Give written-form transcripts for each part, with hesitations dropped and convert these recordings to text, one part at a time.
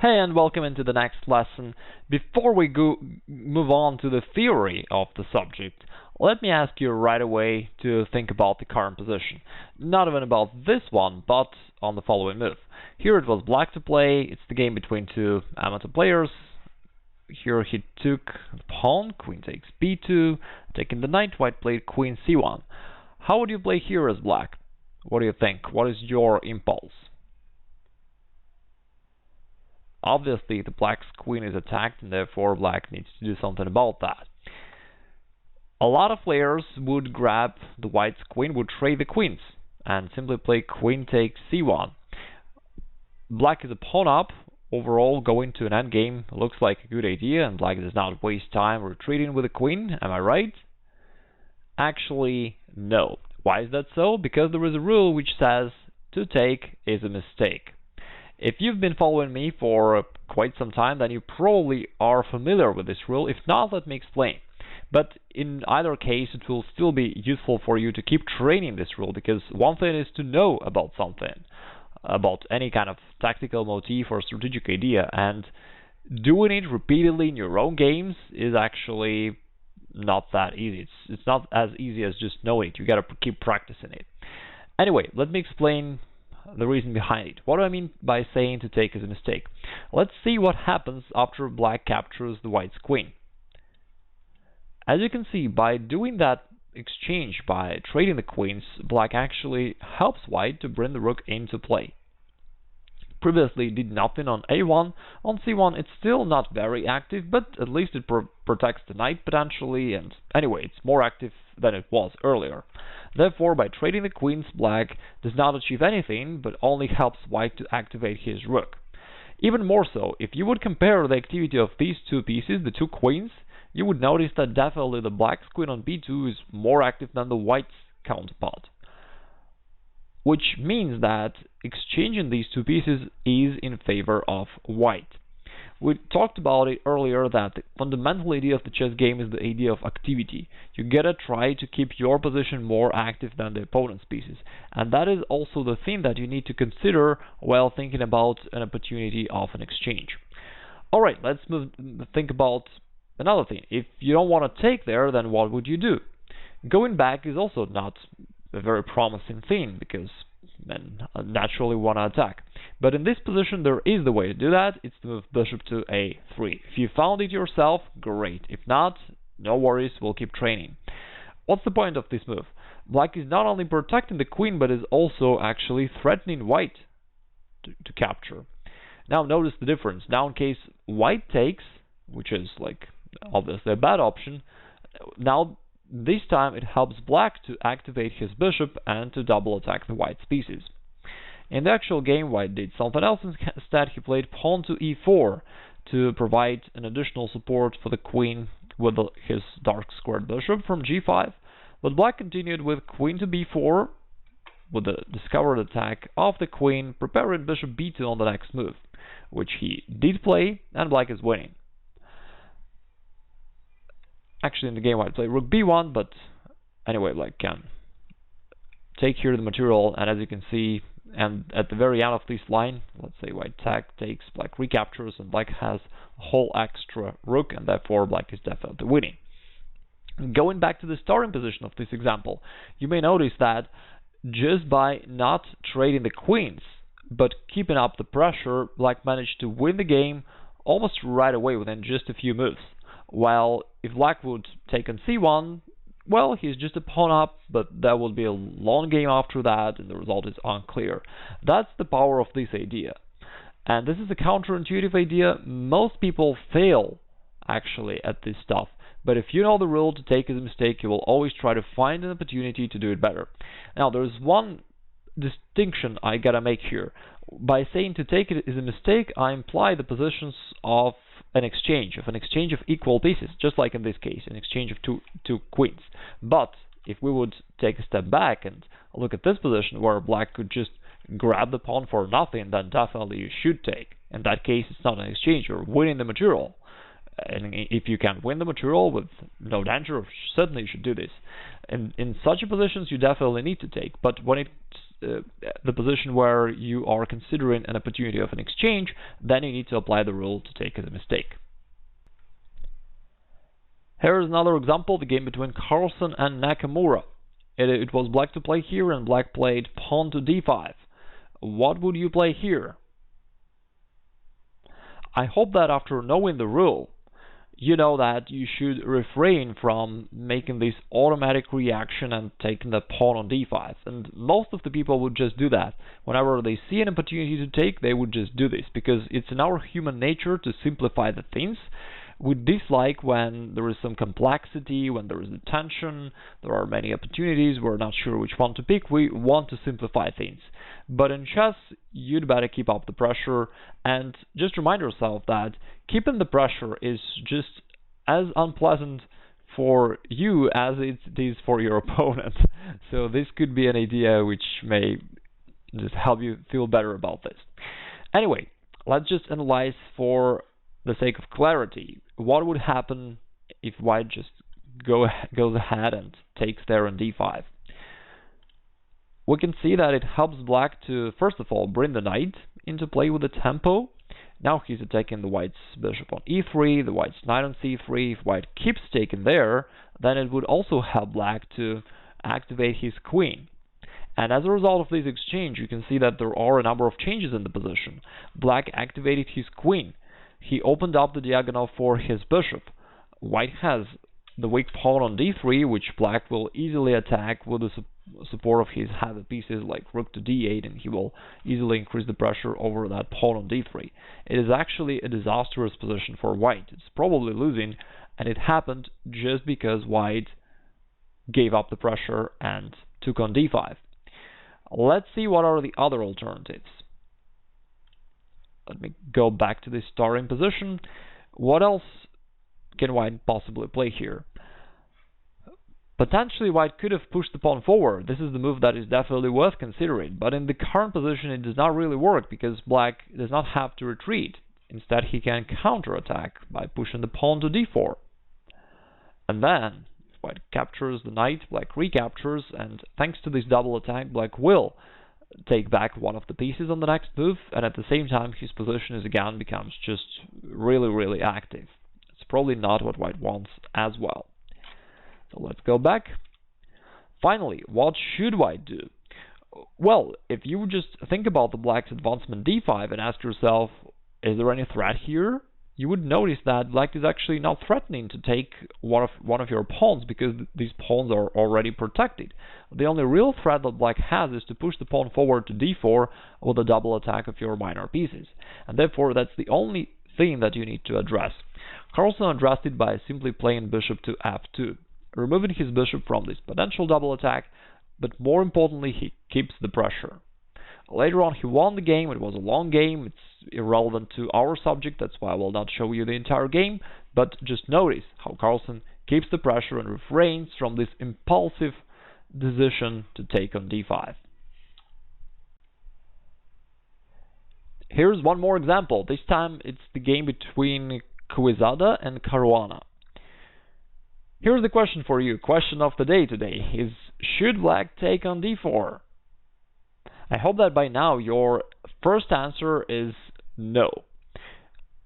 Hey, and welcome into the next lesson. Before we move on to the theory of the subject, let me ask you right away to think about the current position. Not even about this one, but on the following move. Here it was black to play. It's the game between two amateur players. Here he took the pawn, queen takes b2, taking the knight, white played queen c1. How would you play here as black? What do you think? What is your impulse? Obviously, the black's queen is attacked, and therefore black needs to do something about that. A lot of players would grab the white's queen, would trade the queens, and simply play queen takes c1. Black is a pawn up. Overall, going to an endgame looks like a good idea, and black does not waste time retreating with the queen. Am I right? Actually, no. Why is that so? Because there is a rule which says to take is a mistake. If you've been following me for quite some time, then you probably are familiar with this rule. If not, let me explain. But in either case, it will still be useful for you to keep training this rule, because one thing is to know about something, about any kind of tactical motif or strategic idea, and doing it repeatedly in your own games is actually not that easy. It's not as easy as just knowing it. You gotta keep practicing it. Anyway, let me explain the reason behind it. What do I mean by saying to take is a mistake? Let's see what happens after black captures the white's queen. As you can see, by doing that exchange, by trading the queens, black actually helps white to bring the rook into play. Previously it did nothing on a1. On c1 it's still not very active, but at least it protects the knight potentially, and anyway, it's more active than it was earlier. Therefore, by trading the queens, black does not achieve anything, but only helps white to activate his rook. Even more so, if you would compare the activity of these two pieces, the two queens, you would notice that definitely the black's queen on b2 is more active than the white's counterpart. Which means that exchanging these two pieces is in favor of white. We talked about it earlier that the fundamental idea of the chess game is the idea of activity. You gotta try to keep your position more active than the opponent's pieces. And that is also the thing that you need to consider while thinking about an opportunity of an exchange. Alright, let's think about another thing. If you don't want to take there, then what would you do? Going back is also not a very promising thing, because men naturally want to attack. But in this position there is the way to do that. It's to move bishop to a3. If you found it yourself, great. If not, no worries, we'll keep training. What's the point of this move? Black is not only protecting the queen, but is also actually threatening white to capture. Now notice the difference. Now in case white takes, which is like obviously a bad option, now this time it helps black to activate his bishop and to double attack the white's pieces. In the actual game, white did something else. Instead, he played pawn to e4 to provide an additional support for the queen with his dark squared bishop from g5. But black continued with queen to b4 with the discovered attack of the queen, preparing bishop b2 on the next move, which he did play, and black is winning. Actually, in the game, I'd play rook b1, but anyway, black can take here the material, and as you can see, and at the very end of this line, let's say white takes, black recaptures, and black has a whole extra rook, and therefore black is definitely winning. Going back to the starting position of this example, you may notice that just by not trading the queens, but keeping up the pressure, black managed to win the game almost right away within just a few moves. While if black would take on c1, well, he's just a pawn up, but that would be a long game after that, and the result is unclear. That's the power of this idea. And this is a counterintuitive idea. Most people fail, actually, at this stuff. But if you know the rule to take is a mistake, you will always try to find an opportunity to do it better. Now, there's one distinction I gotta make here. By saying to take it is a mistake, I imply the positions of an exchange of equal pieces, just like in this case, an exchange of two queens. But if we would take a step back and look at this position where black could just grab the pawn for nothing, then definitely you should take. In that case, it's not an exchange, you're winning the material. And if you can win the material with no danger, certainly you should do this. And in such positions, you definitely need to take. But when it's the position where you are considering an opportunity of an exchange, then you need to apply the rule to take as a mistake. Here is another example, the game between Carlsen and Nakamura. It was black to play here, and black played pawn to d5. What would you play here? I hope that after knowing the rule, you know that you should refrain from making this automatic reaction and taking the pawn on d5. And most of the people would just do that. Whenever they see an opportunity to take, they would just do this, because it's in our human nature to simplify the things. We dislike when there is some complexity, when there is a tension, there are many opportunities, we're not sure which one to pick, we want to simplify things. But in chess, you'd better keep up the pressure, and just remind yourself that keeping the pressure is just as unpleasant for you as it is for your opponent. So this could be an idea which may just help you feel better about this. Anyway, let's just analyze for the sake of clarity, what would happen if white just goes ahead and takes there on d5? We can see that it helps black to, first of all, bring the knight into play with the tempo. Now he's attacking the white's bishop on e3, the white's knight on c3. If white keeps taking there, then it would also help black to activate his queen. And as a result of this exchange, you can see that there are a number of changes in the position. Black activated his queen. He opened up the diagonal for his bishop. White has the weak pawn on d3, which black will easily attack with the support of his heavy pieces like rook to d8, and he will easily increase the pressure over that pawn on d3. It is actually a disastrous position for white. It's probably losing, and it happened just because white gave up the pressure and took on d5. Let's see what are the other alternatives. Let me go back to the starting position. What else can white possibly play here? Potentially white could have pushed the pawn forward. This is the move that is definitely worth considering, but in the current position it does not really work because black does not have to retreat. Instead he can counterattack by pushing the pawn to d4. And then, if white captures the knight, black recaptures, and thanks to this double attack, black will take back one of the pieces on the next move, and at the same time his position is again becomes just really active. It's probably not what white wants as well. So let's go back. Finally, what should white do? Well, if you just think about the black's advancement d5 and ask yourself, is there any threat here? You would notice that black is actually not threatening to take one of your pawns because these pawns are already protected. The only real threat that black has is to push the pawn forward to d4 with a double attack of your minor pieces. And therefore, that's the only thing that you need to address. Carlsen addressed it by simply playing bishop to f2, removing his bishop from this potential double attack, but more importantly, he keeps the pressure. Later on, he won the game. It was a long game. It's irrelevant to our subject. That's why I will not show you the entire game. But just notice how Carlsen keeps the pressure and refrains from this impulsive decision to take on d5. Here's one more example. This time, it's the game between Quezada and Caruana. Here's the question for you. Question of the day today is, should black take on d4? I hope that by now your first answer is no.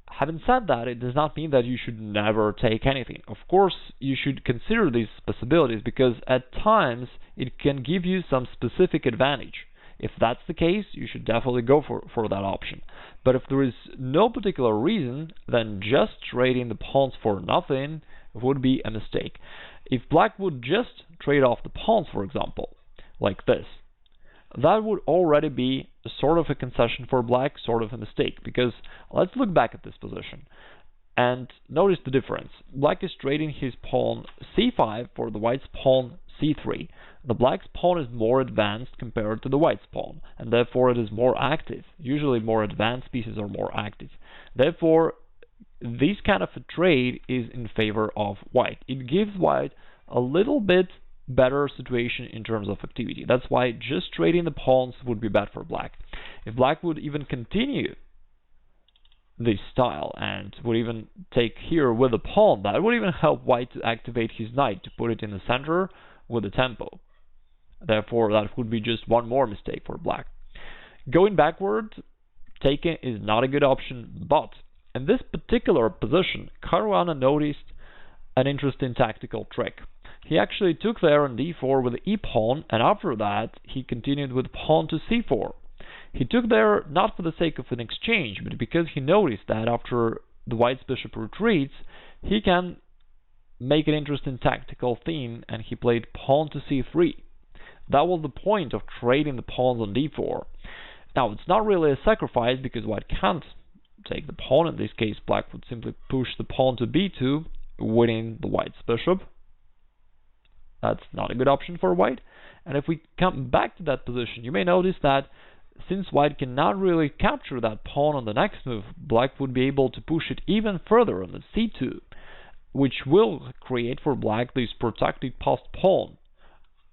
Having said that, it does not mean that you should never take anything. Of course, you should consider these possibilities because at times it can give you some specific advantage. If that's the case, you should definitely go for that option. But if there is no particular reason, then just trading the pawns for nothing would be a mistake. If black would just trade off the pawns, for example, like this, that would already be sort of a concession for black, sort of a mistake, because let's look back at this position and notice the difference. Black is trading his pawn c5 for the white's pawn c3. The black's pawn is more advanced compared to the white's pawn, and therefore it is more active. Usually more advanced pieces are more active. Therefore, this kind of a trade is in favor of white. It gives white a little bit better situation in terms of activity. That's why just trading the pawns would be bad for black. If black would even continue this style and would even take here with a pawn, that would even help white to activate his knight, to put it in the center with the tempo. Therefore, that would be just one more mistake for black. Going backward, taking is not a good option, but in this particular position, Caruana noticed an interesting tactical trick. He actually took there on d4 with the e-pawn, and after that, he continued with pawn to c4. He took there not for the sake of an exchange, but because he noticed that after the white's bishop retreats, he can make an interesting tactical theme, and he played pawn to c3. That was the point of trading the pawns on d4. Now, it's not really a sacrifice because white can't take the pawn. In this case, black would simply push the pawn to b2, winning the white's bishop. That's not a good option for white. And if we come back to that position, you may notice that since white cannot really capture that pawn on the next move, black would be able to push it even further on the c2, which will create for black this protected passed pawn,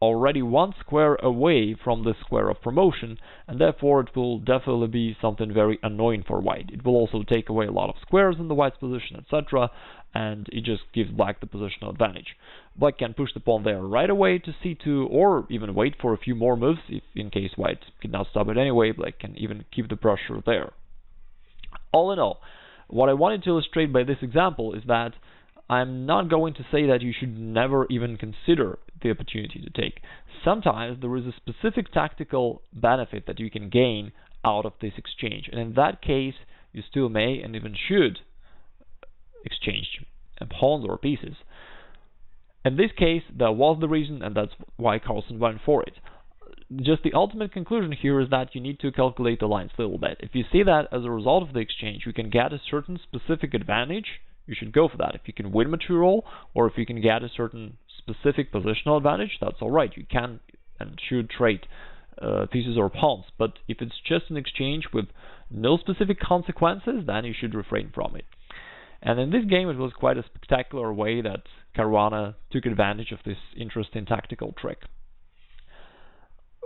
already one square away from the square of promotion, and therefore it will definitely be something very annoying for white. It will also take away a lot of squares in the white's position, etc., and it just gives black the positional advantage. Black can push the pawn there right away to c2, or even wait for a few more moves, if in case white cannot stop it anyway. Black can even keep the pressure there. All in all, what I wanted to illustrate by this example is that I'm not going to say that you should never even consider the opportunity to take. Sometimes there is a specific tactical benefit that you can gain out of this exchange, and in that case you still may and even should exchange pawns or pieces. In this case, that was the reason, and that's why Carlsen went for it. Just the ultimate conclusion here is that you need to calculate the lines a little bit. If you see that as a result of the exchange you can get a certain specific advantage, you should go for that. If you can win material, or if you can get a certain specific positional advantage, that's alright. You can and should trade pieces or pawns. But if it's just an exchange with no specific consequences, then you should refrain from it. And in this game, it was quite a spectacular way that Caruana took advantage of this interesting tactical trick.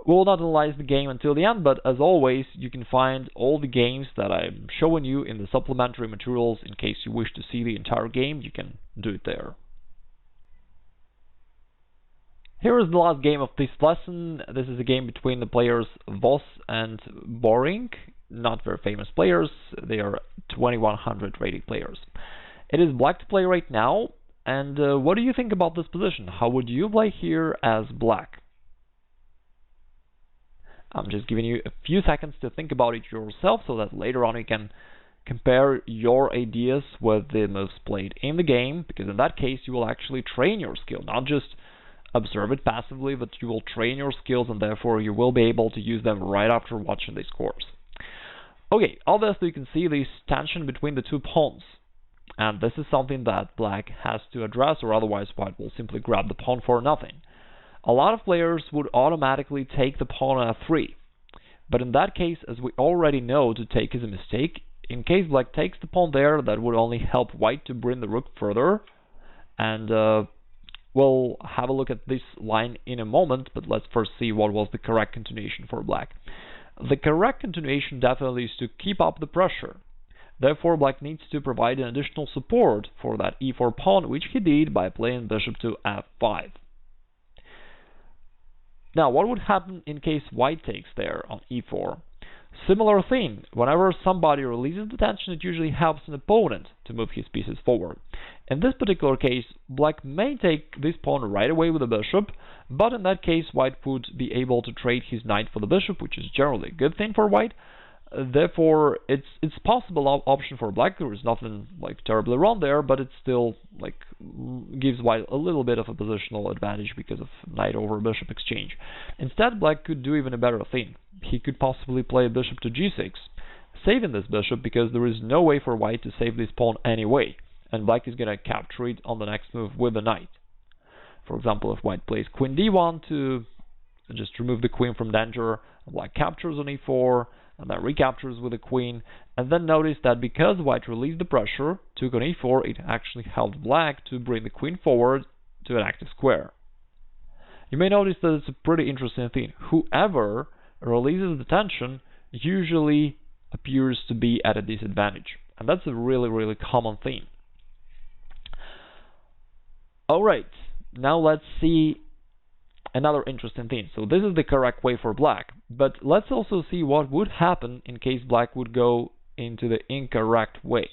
We'll not analyze the game until the end, but as always, you can find all the games that I'm showing you in the supplementary materials. In case you wish to see the entire game, you can do it there. Here is the last game of this lesson. This is a game between the players Voss and Boring. Not very famous players. They are 2100 rated players. It is black to play right now. And what do you think about this position? How would you play here as black? I'm just giving you a few seconds to think about it yourself, so that later on you can compare your ideas with the moves played in the game, because in that case you will actually train your skill, not just observe it passively, but you will train your skills, and therefore you will be able to use them right after watching this course. Okay, obviously you can see this tension between the two pawns, and this is something that black has to address, or otherwise white will simply grab the pawn for nothing. A lot of players would automatically take the pawn on f3, but in that case, as we already know, to take is a mistake. In case black takes the pawn there, that would only help white to bring the rook further, and we'll have a look at this line in a moment, but let's first see what was the correct continuation for black. The correct continuation definitely is to keep up the pressure. Therefore, black needs to provide an additional support for that e4 pawn, which he did by playing bishop to f5. Now, what would happen in case white takes there on e4? Similar thing. Whenever somebody releases the tension, it usually helps an opponent to move his pieces forward. In this particular case, black may take this pawn right away with the bishop, but in that case, white would be able to trade his knight for the bishop, which is generally a good thing for white. Therefore, it's possible option for black. There is nothing like terribly wrong there, but it still gives white a little bit of a positional advantage because of knight over bishop exchange. Instead, black could do even a better thing. He could possibly play bishop to g6, saving this bishop because there is no way for white to save this pawn anyway, and black is going to capture it on the next move with the knight. For example, if white plays queen d1 to just remove the queen from danger, black captures on e4, and then recaptures with the queen, and then notice that because white released the pressure, took on e4, it actually helped black to bring the queen forward to an active square. You may notice that it's a pretty interesting thing. Whoever releases the tension usually appears to be at a disadvantage, and that's a really common theme. Alright, now let's see another interesting thing. So this is the correct way for black, but let's also see what would happen in case black would go into the incorrect way.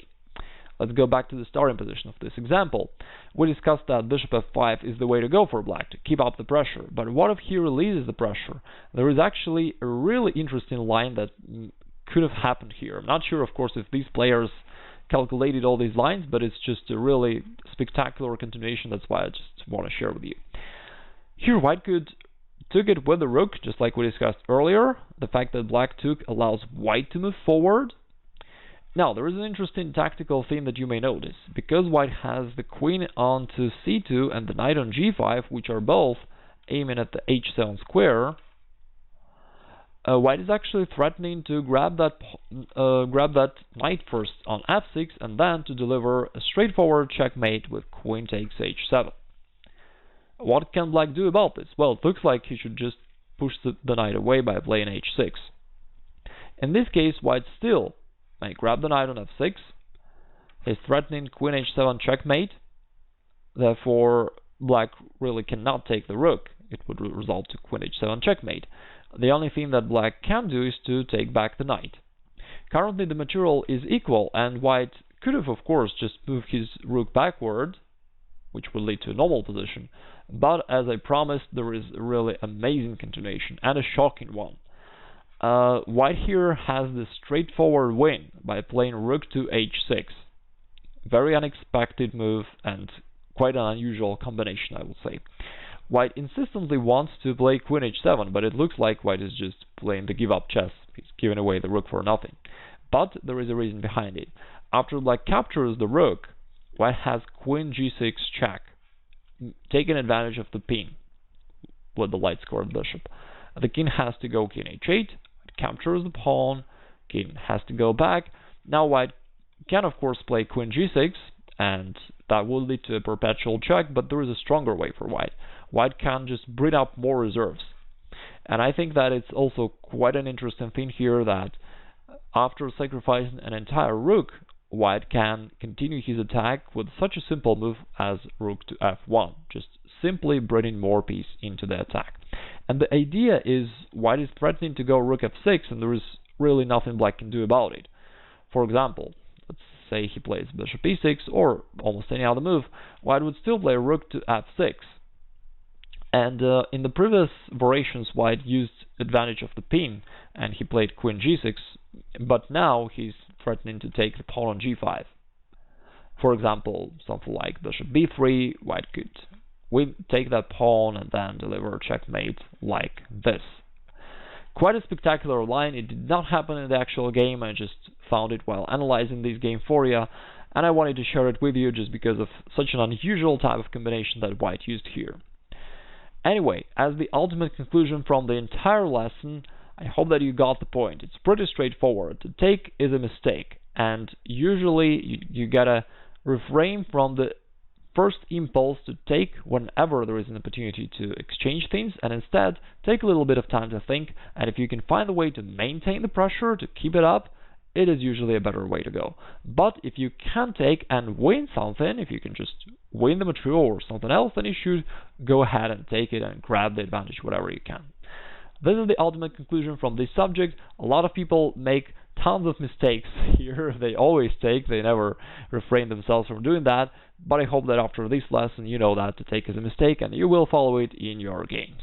Let's go back to the starting position of this example. We discussed that bishop f5 is the way to go for black, to keep up the pressure. But what if he releases the pressure? There is actually a really interesting line that could have happened here. I'm not sure, of course, if these players calculated all these lines, but it's just a really spectacular continuation. That's why I just want to share with you. Here white could took it with the rook, just like we discussed earlier. The fact that black took allows white to move forward. Now, there is an interesting tactical thing that you may notice. Because white has the queen onto c2 and the knight on g5, which are both aiming at the h7 square, white is actually threatening to grab that knight first on f6 and then to deliver a straightforward checkmate with queen takes h7. What can black do about this? Well, it looks like he should just push the knight away by playing h6. In this case, white still may grab the knight on f6. He's threatening queen h7 checkmate. Therefore, black really cannot take the rook. It would result to queen h7 checkmate. The only thing that black can do is to take back the knight. Currently, the material is equal, and white could have, of course, just moved his rook backward, which would lead to a normal position. But as I promised, there is a really amazing continuation, and a shocking one. White here has the straightforward win by playing rook to h6. Very unexpected move and quite an unusual combination, I would say. White insistently wants to play queen h7, but it looks like white is just playing the give-up chess. He's giving away the rook for nothing. But there is a reason behind it. After black captures the rook, white has queen g6 check, taking advantage of the pin with the light-scored bishop. The king has to go king h8, captures the pawn, king has to go back. Now white can, of course, play queen g6, and that will lead to a perpetual check, but there is a stronger way for white. White can just bring up more reserves. And I think that it's also quite an interesting thing here that after sacrificing an entire rook, white can continue his attack with such a simple move as rook to f1, just simply bringing more piece into the attack. And the idea is white is threatening to go rook f6, and there is really nothing black can do about it. For example, let's say he plays bishop e6 or almost any other move, white would still play rook to f6. And in the previous variations, white used advantage of the pin, and he played queen g6, but now he's threatening to take the pawn on g5. For example, something like bishop b3, white could take that pawn and then deliver a checkmate like this. Quite a spectacular line. It did not happen in the actual game. I just found it while analyzing this game for you, and I wanted to share it with you just because of such an unusual type of combination that white used here. Anyway, as the ultimate conclusion from the entire lesson, I hope that you got the point. It's pretty straightforward. To take is a mistake, and usually you gotta refrain from the first impulse to take whenever there is an opportunity to exchange things, and instead take a little bit of time to think, and if you can find a way to maintain the pressure, to keep it up, it is usually a better way to go. But if you can take and win something, if you can just win the material or something else, then you should go ahead and take it and grab the advantage whatever you can. This is the ultimate conclusion from this subject. A lot of people make tons of mistakes here. They always take, they never refrain themselves from doing that. But I hope that after this lesson you know that to take is a mistake and you will follow it in your games.